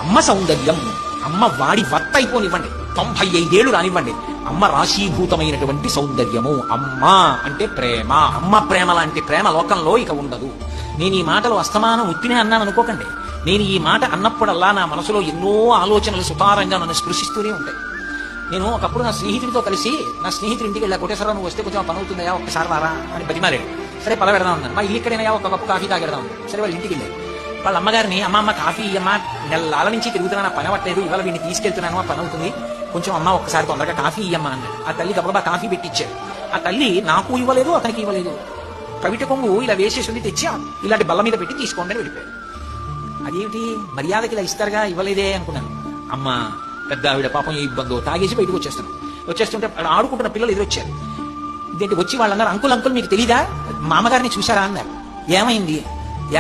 అమ్మ సౌందర్యం. అమ్మ వాడి వర్త అయిపోనివ్వండి, 95 ఏళ్ళు రానివ్వండి, అమ్మ రాశీభూతమైనటువంటి సౌందర్యము. అమ్మ అంటే ప్రేమ. అమ్మ ప్రేమ లాంటి ప్రేమ లోకంలో ఇక ఉండదు. నేను ఈ మాటలు అస్తమానం ఉత్తినే అన్నాను అనుకోకండి. నేను ఈ మాట అన్నప్పుడల్లా నా మనసులో ఎన్నో ఆలోచనలు సుతారంగా నన్ను స్పృశిస్తూనే ఉంటాయి. నేను ఒకప్పుడు నా స్నేహితుడితో కలిసి, నా స్నేహితుడి ఇంటికి వెళ్ళా. కోటేశ్వరరావు నువ్వు వస్తే కొంచెం పని అవుతుందయా, ఒక్కసారి రారా అని బతిమారాడు. సరే పల పెడదాం అన్నాను. మా ఇల్లు ఇక్కడైనా ఒక కప్పు కాఫీ తాగెడదాం. సరే వాళ్ళ ఇంటికి వెళ్ళారు. వాళ్ళ అమ్మగారిని, అమ్మ కాఫీ ఇయ్యమ్మ, నెలల నుంచి తిరుగుతున్నా, నా పని అవ్వట్లేదు, ఇవాళ వీడిని తీసుకెళ్తున్నాను, పని అవుతుంది, కొంచెం అమ్మ ఒక్కసారి తొందరగా కాఫీ ఇయ్యమ్మ అన్నాడు. ఆ తల్లి గబగబా కాఫీ పెట్టించాడు. ఆ తల్లి నాకు ఇవ్వలేదు, అతనికి ఇవ్వలేదు. కవిట కొంగు ఇలా వేసేసి తెచ్చి ఇలాంటి బల్ల మీద పెట్టి తీసుకోండి అని వెళ్ళిపోయాడు. అదేమిటి మర్యాదకి ఇలా ఇస్తారుగా, ఇవ్వలేదే అనుకున్నాను. అమ్మ పెద్ద ఆవిడ పాపం ఏ ఇబ్బందో, తాగేసి బయటకు వచ్చేస్తుంటే ఆడుకుంటున్న పిల్లలు ఎదురొచ్చారు. ఇదేంటి వచ్చి వాళ్ళు అన్నారు, అంకుల్ అంకుల్ మీకు తెలీదా, మామగారిని చూసారా అన్నారు.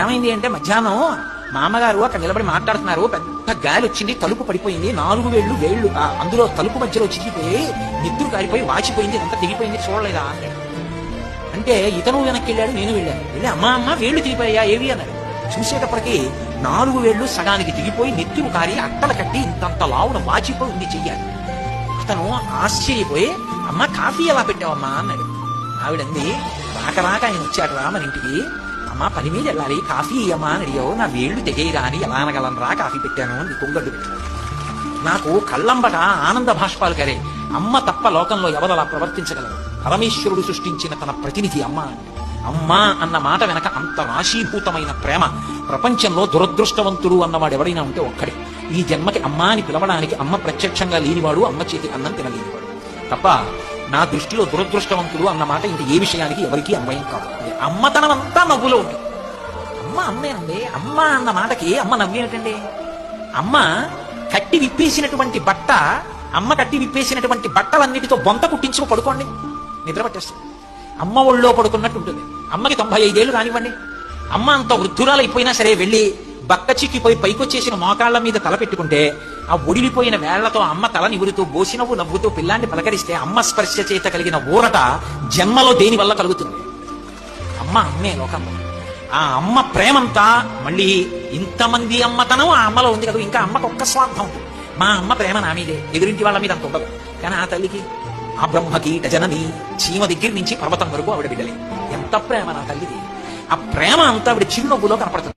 ఏమైంది అంటే మధ్యాహ్నం మామగారు అక్కడ నిలబడి మాట్లాడుతున్నారు, పెద్ద గాలి వచ్చింది, తలుపు పడిపోయింది, 4 వేళ్ళు అందులో తలుపు మధ్యలో చిరిగిపోయి నిద్ర కారిపోయి వాచిపోయింది, అంతా దిగిపోయింది, చూడలేదా అన్నాడు. అంటే ఇతను వెనక్కి వెళ్ళాడు, నేను వెళ్ళి అమ్మ వేళ్లు తిరిగిపోయా ఏవి అన్నాడు. చూసేటప్పటికి 4 వేళ్లు సగానికి దిగిపోయి నెత్తురు కారి అట్టలు కట్టి ఇంతంత లావున వాచిపోయి ఉంది చెయ్యాలి. అతను ఆశ్చర్యపోయి అమ్మ కాఫీ ఎలా పెట్టావమ్మా అన్నాడు. ఆవిడంది రాక ఆయన వచ్చాడు రా మన ఇంటికి, అమ్మ పని మీద వెళ్ళాలి, కాఫీ ఇయ్యమ్మా అని అడిగావు, నా వేళ్లు తెగేయరా అని ఎలా అనగలనరా, కాఫీ పెట్టాను అని కొంగడ్డు పెట్టాను. నాకు కళ్ళంబట ఆనంద భాష్పాలు కరే. అమ్మ తప్ప లోకంలో ఎవరలా ప్రవర్తించగలరు? పరమేశ్వరుడు సృష్టించిన తన ప్రతినిధి అమ్మ. అమ్మ అన్న మాట వెనక అంత రాశీభూతమైన ప్రేమ. ప్రపంచంలో దురదృష్టవంతుడు అన్నవాడు ఎవరైనా ఉంటే ఒక్కడే. ఈ జన్మకి అమ్మ అని పిలవడానికి అమ్మ ప్రత్యక్షంగా లేనివాడు, అమ్మ చేతి అన్నం తినలేనివాడు తప్ప. నా దృష్టిలో దురదృష్టవంతుడు అన్న మాట ఇంక ఏ విషయానికి ఎవరికీ అన్వయం కాదు. అమ్మతనం అంతా నవ్వులో ఉంది. అమ్మేనండి. అమ్మ అన్న మాటకి అమ్మ నవ్వేమిటండి? అమ్మ కట్టి విప్పేసినటువంటి బట్టలన్నిటితో బొంత కుట్టించుకు పడుకోండి, నిద్ర పట్టేస్తుంది. అమ్మ ఒళ్ళో పడుకున్నట్టు ఉంటుంది. అమ్మకి 95 ఏళ్ళు రానివ్వండి, అమ్మ అంత వృద్ధురాలైపోయినా సరే వెళ్ళి బక్క చిక్కిపోయి పైకొచ్చేసిన మోకాళ్ల మీద తల పెట్టుకుంటే ఆ ఒడిలిపోయిన వేళ్లతో అమ్మ తల నివురుతూ బోసినవ్వు నవ్వుతూ పిల్లాన్ని పలకరిస్తే అమ్మ స్పర్శ చేత కలిగిన ఊరట జన్మలో దేని వల్ల కలుగుతుంది? అమ్మే లోకంలో. ఆ అమ్మ ప్రేమంతా మళ్ళీ ఇంతమంది అమ్మతనం ఆ అమ్మలో ఉంది కదా. ఇంకా అమ్మకు ఒక్క స్వార్థం ఉంటుంది, మా అమ్మ ప్రేమ నా మీదే, ఎదురింటి వాళ్ళ మీద అంత ఉండదు. కానీ ఆ తల్లికి ఆ బ్రహ్మకీట జనని చీమ దగ్గర నుంచి పర్వతం వరకు ఆవిడ బిడ్డలే. ఎంత ప్రేమ నా తల్లిది! ఆ ప్రేమ అంతా ఆవిడ చిరునవ్వులో కనపడుతుంది.